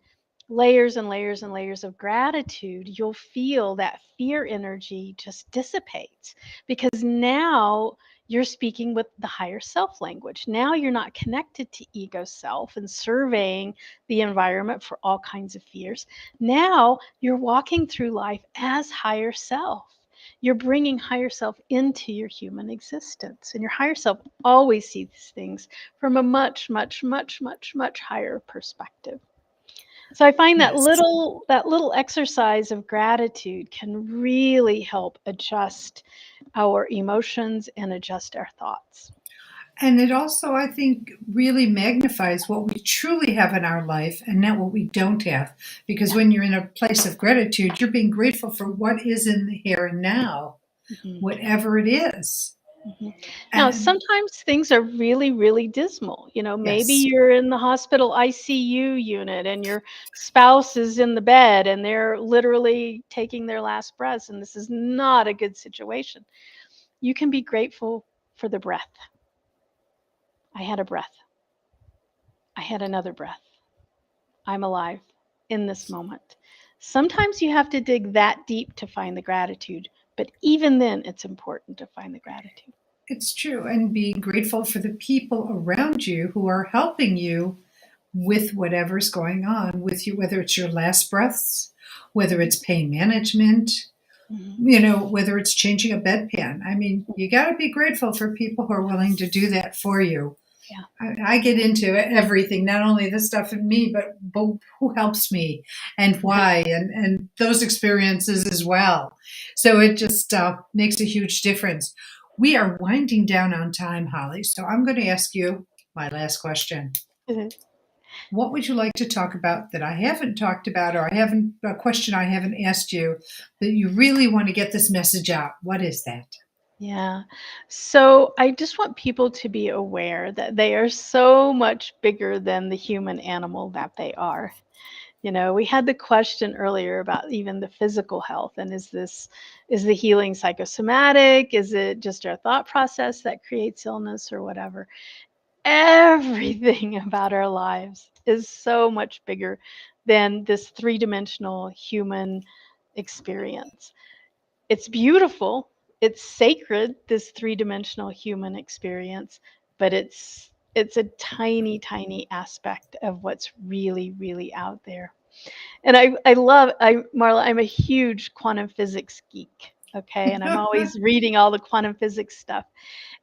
layers and layers and layers of gratitude, you'll feel that fear energy just dissipates, because now you're speaking with the higher self language. Now you're not connected to ego self and surveying the environment for all kinds of fears. Now you're walking through life as higher self. you're bringing higher self into your human existence. And your higher self always sees things from a much, much, much, much, much higher perspective. So I find that Yes. little exercise of gratitude can really help adjust our emotions and adjust our thoughts. And it also, I think, really magnifies what we truly have in our life and not what we don't have. Because when you're in a place of gratitude, you're being grateful for what is in the here and now, Mhm. whatever it is. Now, And sometimes things are really, really dismal. Maybe yes, you're in the hospital ICU unit and your spouse is in the bed and they're literally taking their last breaths, and this is not a good situation. You can be grateful for the breath. I had a breath. I had another breath. I'm alive in this moment. Sometimes you have to dig that deep to find the gratitude, but even then, it's important to find the gratitude. it's true. And being grateful for the people around you who are helping you with whatever's going on with you, whether it's your last breaths, whether it's pain management, Mhm. whether it's changing a bedpan. I mean, you got to be grateful for people who are willing to do that for you. Yeah. I get into everything, not only the stuff in me, but who helps me and why, and those experiences as well. So it just makes a huge difference. We are winding down on time, Holly. So I'm going to ask you my last question. What would you like to talk about that I haven't talked about, or a question I haven't asked you that you really want to get this message out? What is that? Yeah. So I just want people to be aware that they are so much bigger than the human animal that they are. We had the question earlier about even the physical health, and is the healing psychosomatic? Is it just our thought process that creates illness or whatever? Everything about our lives is so much bigger than this three-dimensional human experience. It's beautiful, it's sacred, this three-dimensional human experience, but it's a tiny, tiny aspect of what's really, really out there. And Marla, I'm a huge quantum physics geek. Okay. And I'm always reading all the quantum physics stuff.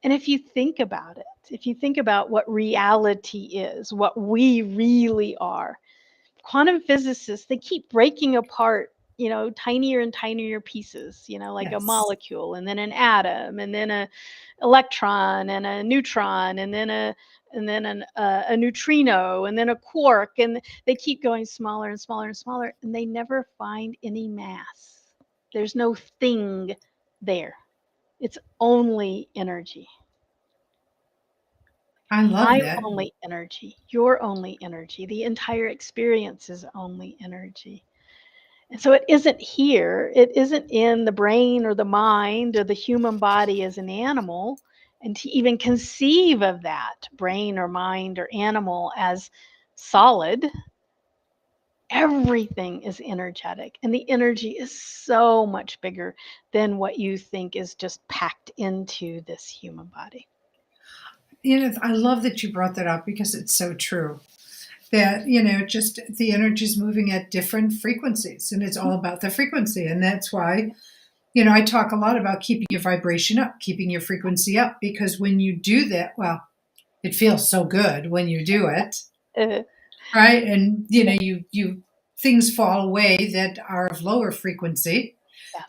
And if you think about it, if you think about what reality is, what we really are, quantum physicists, they keep breaking apart, tinier and tinier pieces, like a Yes. molecule and then an atom and then a electron and a neutron and then a neutrino and then a quark, and they keep going smaller and smaller and smaller, and they never find any mass. There's no thing there. It's only energy. I love I'm that. only energy. You're only energy. The entire experience is only energy. And so it isn't here. It isn't in the brain or the mind or the human body as an animal. And to even conceive of that brain or mind or animal as solid, everything is energetic. And the energy is so much bigger than what you think is just packed into this human body. I love that you brought that up because it's so true. That, just the energy is moving at different frequencies, and it's all about the frequency. And that's why, I talk a lot about keeping your vibration up, keeping your frequency up, because when you do that, well, it feels so good when you do it, Uh, right? And, you things fall away that are of lower frequency,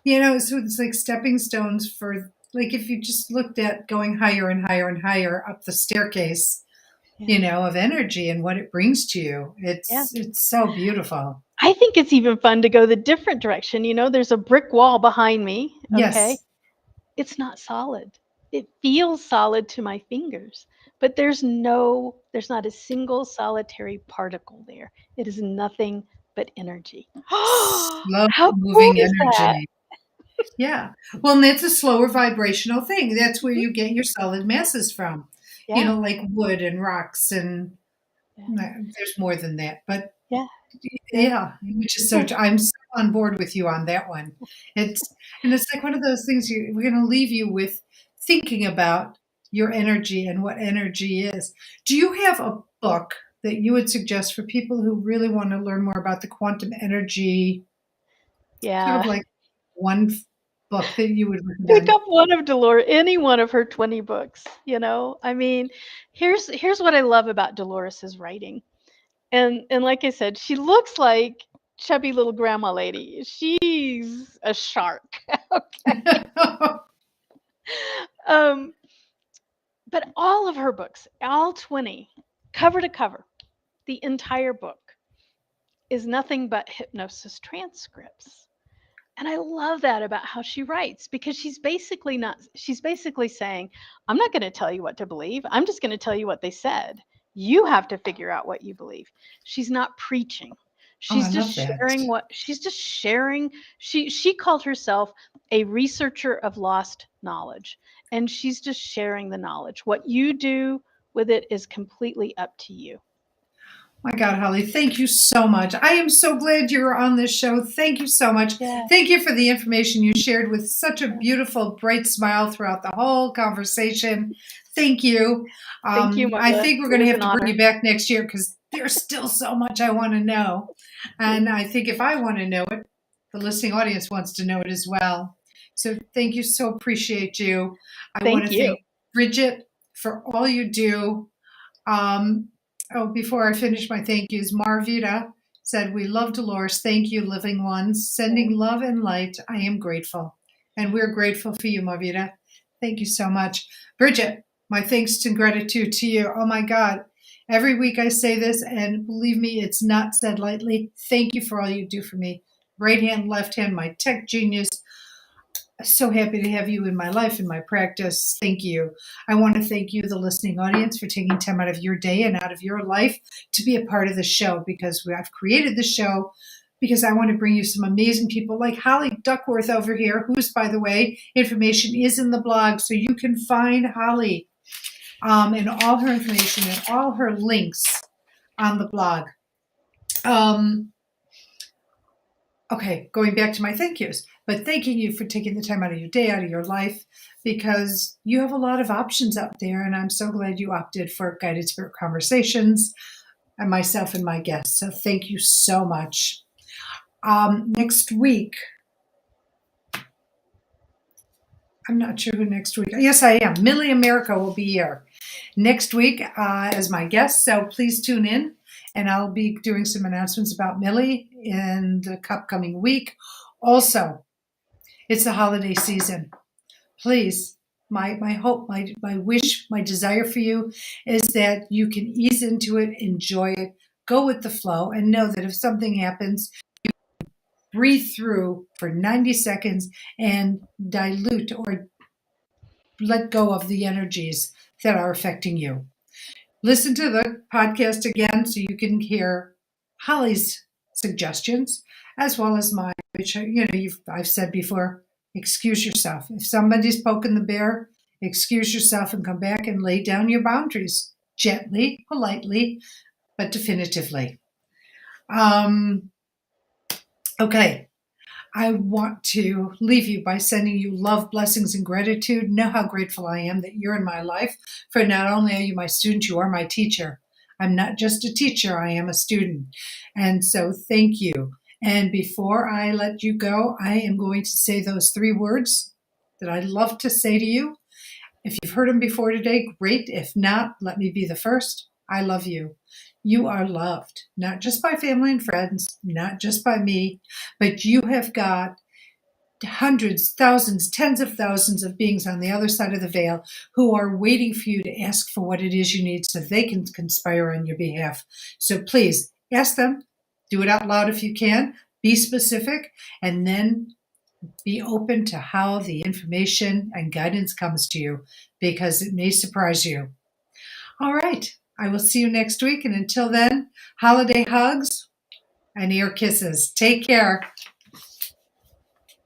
yeah. so it's like stepping stones for, like, if you just looked at going higher and higher and higher up the staircase, Yeah. of energy and what it brings to you. Yeah. It's so beautiful. I think it's even fun to go the different direction. There's a brick wall behind me. Okay. Yes, It's not solid. It feels solid to my fingers, but there's not a single solitary particle there. It is nothing but energy. slow How cool moving is that? energy. Yeah. Well, and that's a slower vibrational thing. That's where Mhm. you get your solid masses from, Yeah. like wood and rocks, and Yeah. there's more than that. But Yeah. Yeah. yeah, which is Yeah. I'm so on board with you on that one. It's like one of those things we're going to leave you with thinking about your energy and what energy is. Do you have a book that you would suggest for people who really want to learn more about the quantum energy, sort of Yeah. like one? book that you would Pick recommend? up one of Dolores, any one of her 20 books, you know? I mean, here's what I love about Dolores's writing. And like I said, she looks like chubby little grandma lady. She's a shark. Okay. Um, but all of her books, all 20, cover to cover, the entire book is nothing but hypnosis transcripts. And I love that about how she writes, because she's basically saying, I'm not going to tell you what to believe. I'm just going to tell you what they said. You have to figure out what you believe. She's not preaching. Oh, I She's just love that. sharing what she's just sharing. She called herself a researcher of lost knowledge, and she's just sharing the knowledge. What you do with it is completely up to you. My God, Holly, thank you so much. I am so glad you were on this show. Thank you so much. Yeah. Thank you for the information you shared with such a beautiful, bright smile throughout the whole conversation. Thank you. Thank you, I Marla. think we're It going to was have an to bring honor. you back next year because there's still so much I want to know. And I think if I want to know it, the listening audience wants to know it as well. So thank you. So appreciate you. I want Thank to you. thank Bridget for all you do. Before I finish my thank yous, Marvita said, we love Dolores. Thank you, living ones. Sending love and light. I am grateful. And we're grateful for you, Marvita. Thank you so much. Bridget, my thanks and gratitude to you. Oh my God. Every week I say this, and believe me, it's not said lightly. Thank you for all you do for me. Right hand, left hand, my tech genius. So happy to have you in my life, in my practice. Thank you. I want to thank you, the listening audience, for taking time out of your day and out of your life to be a part of the show, because I've created the show because I want to bring you some amazing people like Holly Duckworth over here, who's, by the way, information is in the blog, so you can find Holly and all her information and all her links on the blog. Okay, going back to my thank yous, but thanking you for taking the time out of your day, out of your life, because you have a lot of options out there, and I'm so glad you opted for Guided Spirit Conversations and myself and my guests. So thank you so much. Next week, I'm not sure who next week. Yes, I am. Millie America will be here next week as my guest, so please tune in. And I'll be doing some announcements about Millie in the upcoming week. Also, it's the holiday season. Please, my hope, my wish, my desire for you is that you can ease into it, enjoy it, go with the flow, and know that if something happens, you breathe through for 90 seconds and dilute or let go of the energies that are affecting you. Listen to the podcast again so you can hear Holly's suggestions as well as mine, which I've said before. Excuse yourself. If somebody's poking the bear, excuse yourself and come back and lay down your boundaries gently, politely, but definitively. Okay. I want to leave you by sending you love, blessings, and gratitude. Know how grateful I am that you're in my life. For not only are you my student, you are my teacher. I'm not just a teacher, I am a student. And so thank you. And before I let you go, I am going to say those 3 words that I love to say to you. If you've heard them before today, great. If not, let me be the first. I love you. You are loved, not just by family and friends, not just by me, but you have got hundreds, thousands, tens of thousands of beings on the other side of the veil who are waiting for you to ask for what it is you need so they can conspire on your behalf. So please ask them, do it out loud if you can, be specific, and then be open to how the information and guidance comes to you, because it may surprise you. All right. I will see you next week. And until then, holiday hugs and ear kisses. Take care.